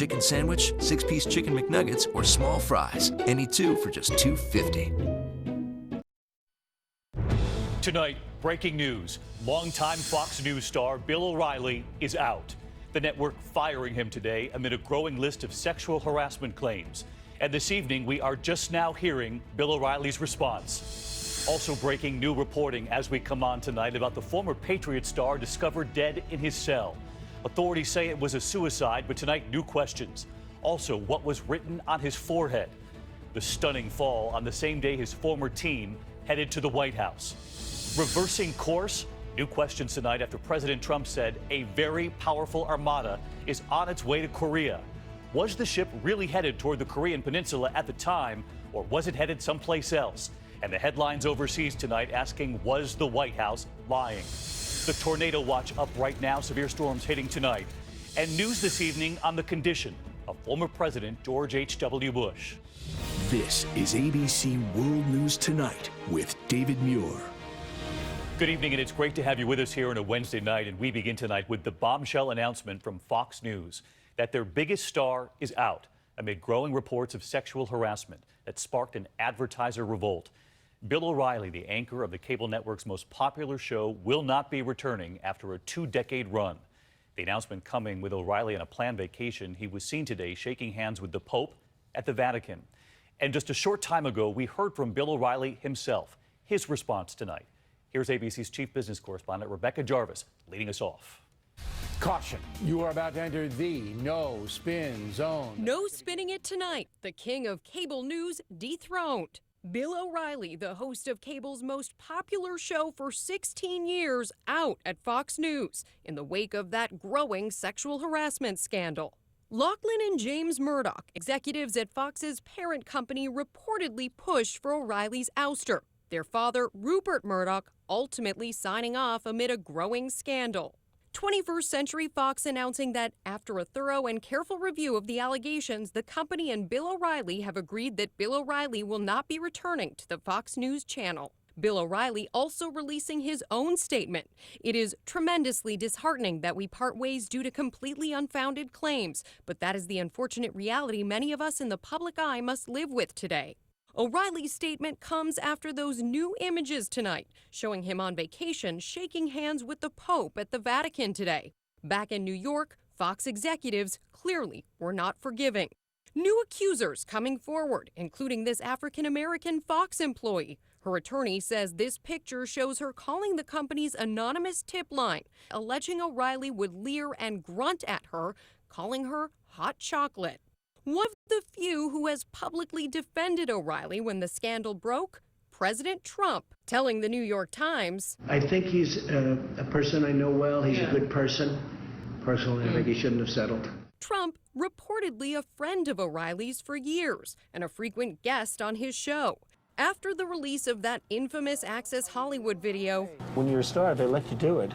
chicken sandwich, 6-piece chicken McNuggets, or small fries. Any two for just $2.50. Tonight, breaking news. Longtime Fox News star Bill O'Reilly is out. The network firing him today amid a growing list of sexual harassment claims. And this evening, we are just now hearing Bill O'Reilly's response. Also breaking new reporting as we come on tonight about the former Patriot star discovered dead in his cell. Authorities say it was a suicide, but tonight, new questions. Also, what was written on his forehead? The stunning fall on the same day his former team headed to the White House. Reversing course? New questions tonight after President Trump said a very powerful armada is on its way to Korea. Was the ship really headed toward the Korean peninsula at the time, or was it headed someplace else? And the headlines overseas tonight asking, was the White House lying? The tornado watch up right now, severe storms hitting tonight. And news this evening on the condition of former President George H.W. Bush. This is ABC World News Tonight with David Muir. Good evening, and it's great to have you with us here on a Wednesday night. And we begin tonight with the bombshell announcement from Fox News that their biggest star is out amid growing reports of sexual harassment that sparked an advertiser revolt. Bill O'Reilly, the anchor of the cable network's most popular show, will not be returning after a 2-decade run. The announcement coming with O'Reilly on a planned vacation. He was seen today shaking hands with the Pope at the Vatican. And just a short time ago, we heard from Bill O'Reilly himself, his response tonight. Here's ABC's chief business correspondent, Rebecca Jarvis, leading us off. Caution, you are about to enter the no spin zone. No spinning it tonight. The king of cable news dethroned. Bill O'Reilly, the host of cable's most popular show for 16 years, out at Fox News in the wake of that growing sexual harassment scandal. Lachlan and James Murdoch, executives at Fox's parent company, reportedly pushed for O'Reilly's ouster. Their father, Rupert Murdoch, ultimately signing off amid a growing scandal. 21st Century Fox announcing that after a thorough and careful review of the allegations, the company and Bill O'Reilly have agreed that Bill O'Reilly will not be returning to the Fox News channel. Bill O'Reilly also releasing his own statement. It is tremendously disheartening that we part ways due to completely unfounded claims, but that is the unfortunate reality many of us in the public eye must live with today. O'Reilly's statement comes after those new images tonight, showing him on vacation shaking hands with the Pope at the Vatican today. Back in New York, Fox executives clearly were not forgiving. New accusers coming forward, including this African-American Fox employee. Her attorney says this picture shows her calling the company's anonymous tip line, alleging O'Reilly would leer and grunt at her, calling her hot chocolate. One of the few who has publicly defended O'Reilly when the scandal broke, President Trump, telling the New York Times, I think he's a person I know well. He's a good person. Personally, I think he shouldn't have settled. Trump, reportedly a friend of O'Reilly's for years and a frequent guest on his show. After the release of that infamous Access Hollywood video, when you're a star, they let you do it.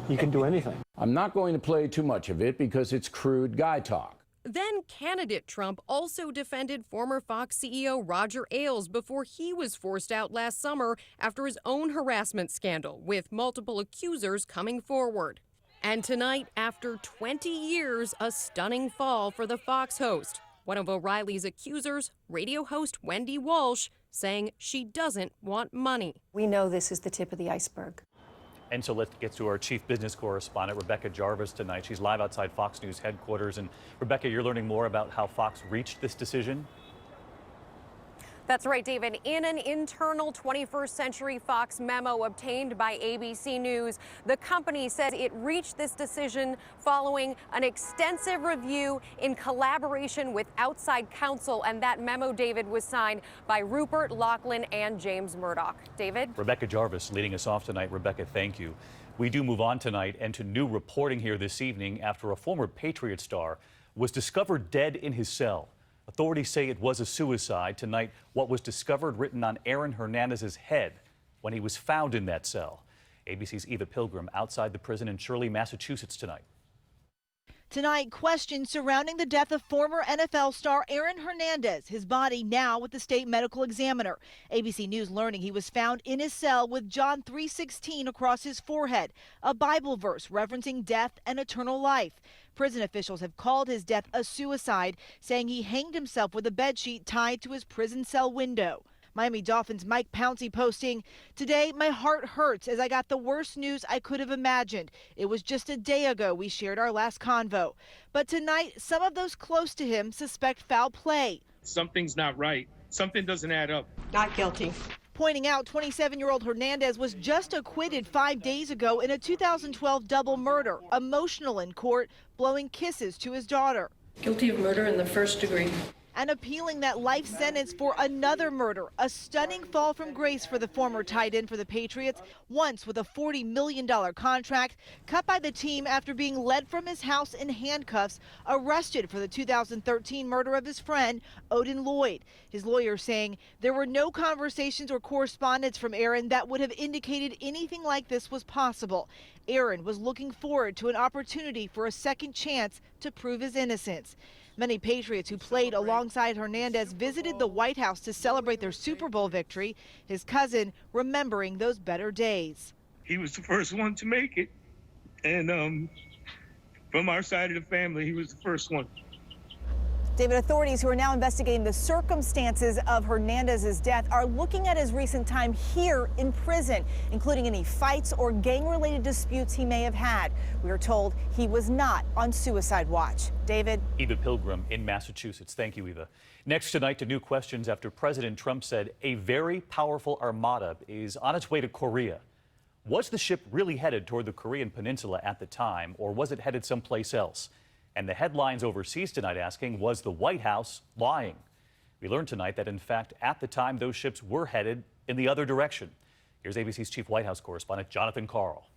You can do anything. I'm not going to play too much of it because it's crude guy talk. then candidate Trump also defended former Fox CEO Roger Ailes before he was forced out last summer after his own harassment scandal, with multiple accusers coming forward. And tonight, after 20 years, a stunning fall for the Fox host. One of O'Reilly's accusers, radio host Wendy Walsh, saying she doesn't want money. We know this is the tip of the iceberg. And so let's get to our chief business correspondent, Rebecca Jarvis, tonight. She's live outside Fox News headquarters. And Rebecca, you're learning more about how Fox reached this decision? That's right, David. In an internal 21st Century Fox memo obtained by ABC News, the company said it reached this decision following an extensive review in collaboration with outside counsel. And that memo, David, was signed by Rupert, Lachlan, and James Murdoch. David? Rebecca Jarvis leading us off tonight. Rebecca, thank you. We do move on tonight and to new reporting here this evening after a former Patriot star was discovered dead in his cell. Authorities say it was a suicide. Tonight, what was discovered written on Aaron Hernandez's head when he was found in that cell. ABC's Eva Pilgrim outside the prison in Shirley, Massachusetts tonight. Tonight, questions surrounding the death of former NFL star Aaron Hernandez, his body now with the state medical examiner. ABC News learning he was found in his cell with John 3:16 across his forehead, a Bible verse referencing death and eternal life. Prison officials have called his death a suicide, saying he hanged himself with a bedsheet tied to his prison cell window. Miami Dolphins' Mike Pouncey posting, "Today, my heart hurts as I got the worst news I could have imagined. It was just a day ago we shared our last convo. But tonight, some of those close to him suspect foul play." Something's not right. Something doesn't add up. Not guilty. Pointing out 27-year-old Hernandez was just acquitted 5 days ago in a 2012 double murder, emotional in court, blowing kisses to his daughter. Guilty of murder in the first degree. And appealing that life sentence for another murder, a stunning fall from grace for the former tight end for the Patriots, once with a $40 million contract, cut by the team after being led from his house in handcuffs, arrested for the 2013 murder of his friend, Odin Lloyd. His lawyer saying there were no conversations or correspondence from Aaron that would have indicated anything like this was possible. Aaron was looking forward to an opportunity for a second chance to prove his innocence. Many Patriots who played alongside Hernandez visited the White House to celebrate their Super Bowl victory, his cousin remembering those better days. He was the first one to make it. And from our side of the family, he was the first one. David, authorities who are now investigating the circumstances of Hernandez's death are looking at his recent time here in prison, including any fights or gang-related disputes he may have had. We are told he was not on suicide watch. David? Eva Pilgrim in Massachusetts. Thank you, Eva. Next tonight to new questions after President Trump said a very powerful armada is on its way to Korea. Was the ship really headed toward the Korean peninsula at the time, or was it headed someplace else? And the headlines overseas tonight asking, was the White House lying? We learned tonight that, in fact, at the time, those ships were headed in the other direction. Here's ABC's chief White House correspondent, Jonathan Karl.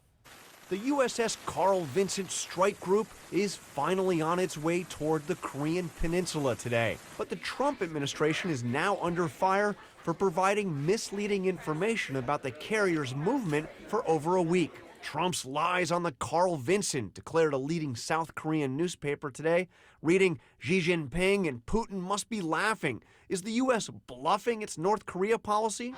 The USS Carl Vinson Strike Group is finally on its way toward the Korean peninsula today. But the Trump administration is now under fire for providing misleading information about the carrier's movement for over a week. Trump's lies on the Carl Vinson, declared a leading South Korean newspaper today, reading, "Xi Jinping and Putin must be laughing. Is the U.S. bluffing its North Korea policy?"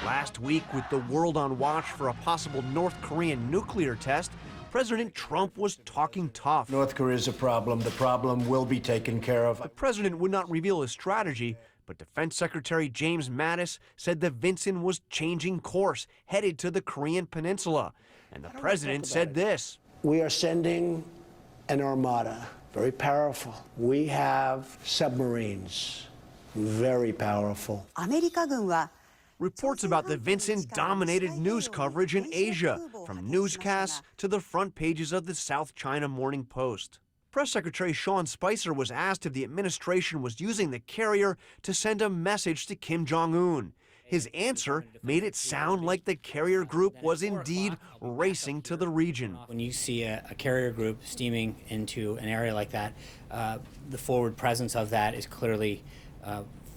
Last week, with the world on watch for a possible North Korean nuclear test, President Trump was talking tough. North Korea is a problem. The problem will be taken care of. The president would not reveal his strategy, but Defense Secretary James Mattis said the Vinson was changing course, headed to the Korean peninsula. And the president said this. We are sending an armada, very powerful. We have submarines, very powerful. Reports about the Vinson dominated news coverage in Asia, from newscasts to the front pages of the South China Morning Post. Press Secretary Sean Spicer was asked if the administration was using the carrier to send a message to Kim Jong-un. His answer made it sound like the carrier group was indeed racing to the region. When you see a carrier group steaming into an area like that, the forward presence of that is clearly,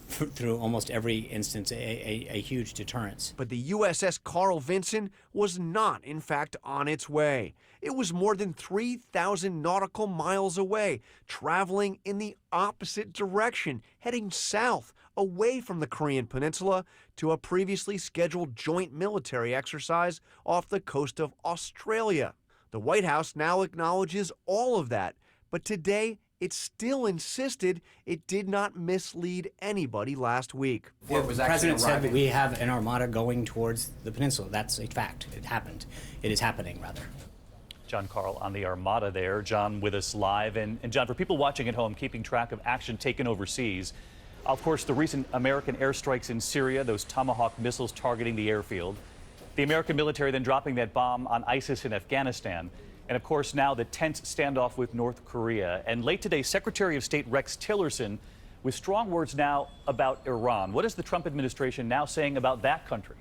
through almost every instance, a huge deterrence. But the USS Carl Vinson was not, in fact, on its way. It was more than 3,000 nautical miles away, traveling in the opposite direction, heading south, away from the Korean peninsula to a previously scheduled joint military exercise off the coast of Australia. The White House now acknowledges all of that, but today it still insisted it did not mislead anybody last week. The president said that we have an armada going towards the peninsula. That's a fact. It happened. It is happening, rather. John Karl on the Armada there. John with us live. And John, for people watching at home, keeping track of action taken overseas, of course, the recent American airstrikes in Syria, those Tomahawk missiles targeting the airfield, the American military then dropping that bomb on ISIS in Afghanistan, and of course now the tense standoff with North Korea. And late today, Secretary of State Rex Tillerson with strong words now about Iran. What is the Trump administration now saying about that country?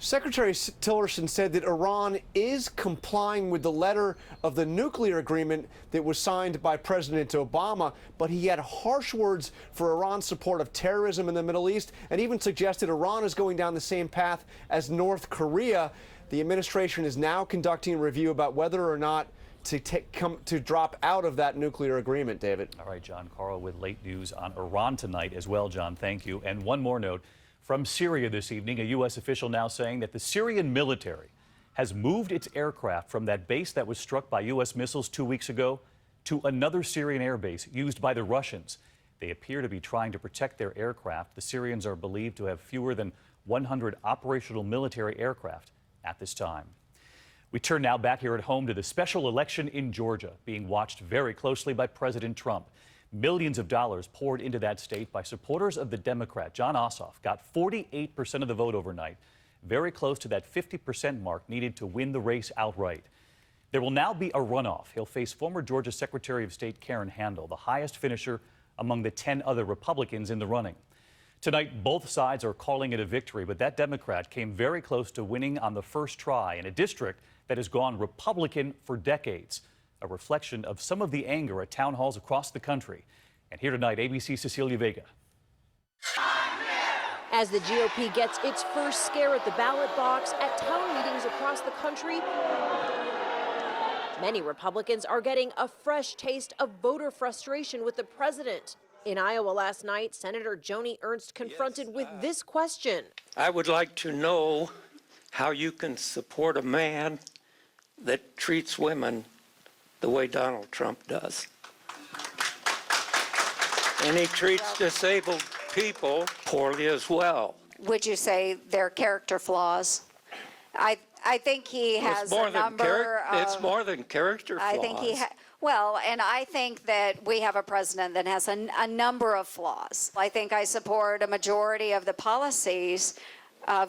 Secretary Tillerson said that Iran is complying with the letter of the nuclear agreement that was signed by President Obama, but he had harsh words for Iran's support of terrorism in the Middle East and even suggested Iran is going down the same path as North Korea. The administration is now conducting a review about whether or not to drop out of that nuclear agreement, David. All right, John Carl with late news on Iran tonight as well, John. Thank you. And one more note from Syria this evening. A U.S. official now saying that the Syrian military has moved its aircraft from that base that was struck by U.S. missiles 2 weeks ago to another Syrian air base used by the Russians. They appear to be trying to protect their aircraft. The Syrians are believed to have fewer than 100 operational military aircraft at this time. We turn now back here at home to the special election in Georgia, being watched very closely by President Trump. Millions of dollars poured into that state by supporters of the Democrat. Jon Ossoff got 48% of the vote overnight, very close to that 50% mark needed to win the race outright. There will now be a runoff. He'll face former Georgia Secretary of State Karen Handel, the highest finisher among the 10 other Republicans in the running. Tonight, both sides are calling it a victory, but that Democrat came very close to winning on the first try in a district that has gone Republican for decades, a reflection of some of the anger at town halls across the country. And here tonight, ABC's Cecilia Vega. As the GOP gets its first scare at the ballot box at town meetings across the country, many Republicans are getting a fresh taste of voter frustration with the president. In Iowa last night, Senator Joni Ernst confronted with this question. I would like to know how you can support a man that treats women the way Donald Trump does. And he treats disabled people poorly as well. Would you say they're character flaws? I think he has a number of... It's more than character flaws. I think he well, and I think that we have a president that has a number of flaws. I think I support a majority of the policies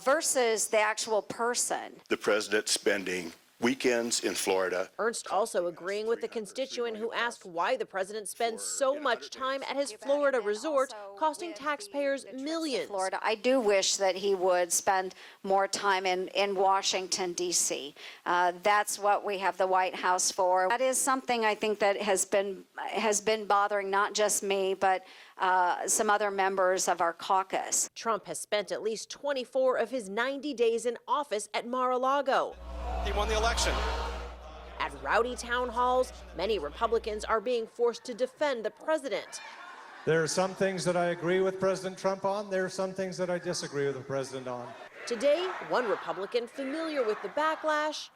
versus the actual person. The president spending weekends in Florida. Ernst also agreeing with the constituent who asked why the president spends so much time at his Florida resort, costing taxpayers millions. Florida, I do wish that he would spend more time in Washington, D.C. That's what we have the White House for. That is something I think that has been bothering not just me, but some other members of our caucus. Trump has spent at least 24 of his 90 days in office at Mar-a-Lago. He won the election. At rowdy town halls, many Republicans are being forced to defend the president. There are some things that I agree with President Trump on. There are some things that I disagree with the president on. Today, one Republican familiar with the backlash,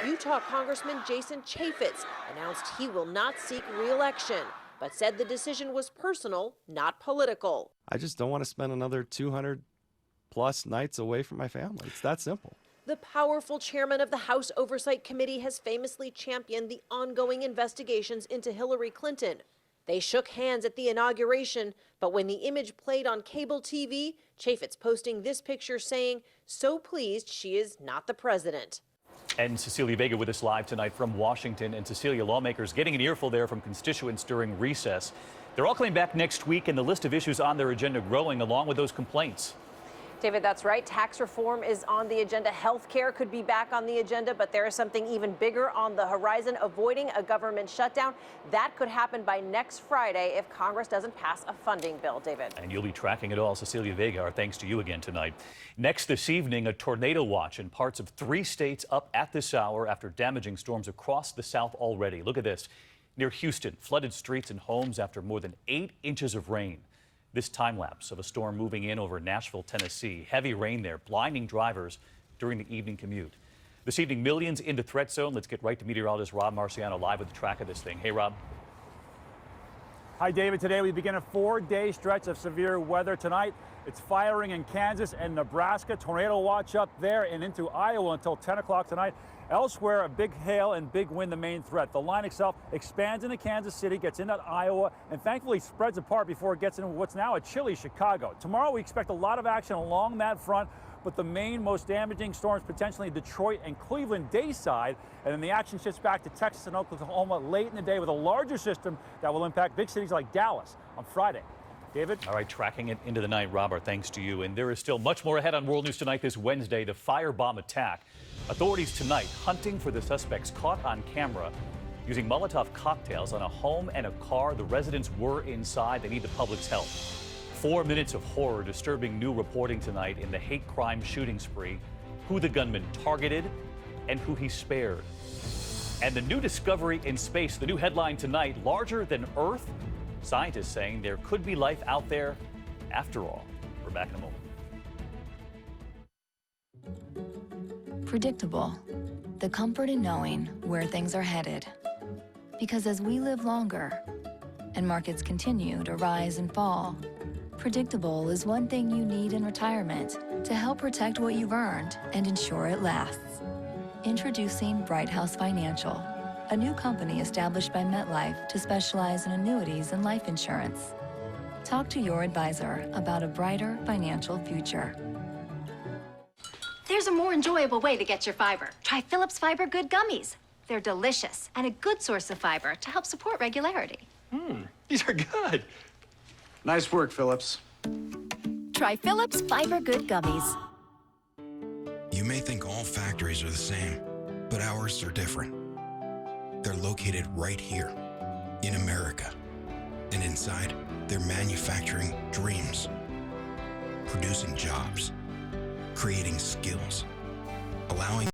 Utah Congressman Jason Chaffetz, announced he will not seek re-election, but said the decision was personal, not political. I just don't want to spend another 200 plus nights away from my family. It's that simple. The powerful chairman of the House Oversight Committee has famously championed the ongoing investigations into Hillary Clinton. They shook hands at the inauguration, but when the image played on cable TV, Chaffetz posting this picture saying, so pleased she is not the president. And Cecilia Vega with us live tonight from Washington. And Cecilia, lawmakers getting an earful there from constituents during recess. They're all coming back next week, and the list of issues on their agenda growing along with those complaints. David, that's right. Tax reform is on the agenda. Health care could be back on the agenda, but there is something even bigger on the horizon, avoiding a government shutdown. That could happen by next Friday if Congress doesn't pass a funding bill, David. And you'll be tracking it all. Cecilia Vega, our thanks to you again tonight. Next this evening, a tornado watch in parts of 3 states up at this hour after damaging storms across the South already. Look at this. Near Houston, flooded streets and homes after more than 8 inches of rain. This time-lapse of a storm moving in over Nashville, Tennessee. Heavy rain there, blinding drivers during the evening commute. This evening, millions into threat zone. Let's get right to meteorologist Rob Marciano live with the track of this thing. Hey, Rob. Hi, David. Today we begin a 4-day stretch of severe weather. Tonight, it's firing in Kansas and Nebraska. Tornado watch up there and into Iowa until 10 o'clock tonight. Elsewhere, a big hail and big wind, the main threat. The line itself expands into Kansas City, gets into Iowa, and thankfully spreads apart before it gets into what's now a chilly Chicago. Tomorrow, we expect a lot of action along that front, but the main, most damaging storms potentially in Detroit and Cleveland dayside, and then the action shifts back to Texas and Oklahoma late in the day with a larger system that will impact big cities like Dallas on Friday. David? All right, tracking it into the night, Rob, our thanks to you. And there is still much more ahead on World News Tonight this Wednesday, the firebomb attack. Authorities tonight hunting for the suspects caught on camera using Molotov cocktails on a home and a car. The residents were inside. They need the public's help. 4 minutes of horror, disturbing new reporting tonight in the hate crime shooting spree, who the gunman targeted and who he spared. And the new discovery in space, the new headline tonight, larger than Earth. Scientists saying there could be life out there after all. We're back in a moment. Predictable. The comfort in knowing where things are headed. Because as we live longer and markets continue to rise and fall, predictable is one thing you need in retirement to help protect what you've earned and ensure it lasts. Introducing Bright House Financial, a new company established by MetLife to specialize in annuities and life insurance. Talk to your advisor about a brighter financial future. There's a more enjoyable way to get your fiber. Try Phillips Fiber Good Gummies. They're delicious and a good source of fiber to help support regularity. These are good. Nice work, Phillips. Try Phillips Fiber Good Gummies. You may think all factories are the same, but ours are different. They're located right here in America. And inside, they're manufacturing dreams, producing jobs, creating skills, allowing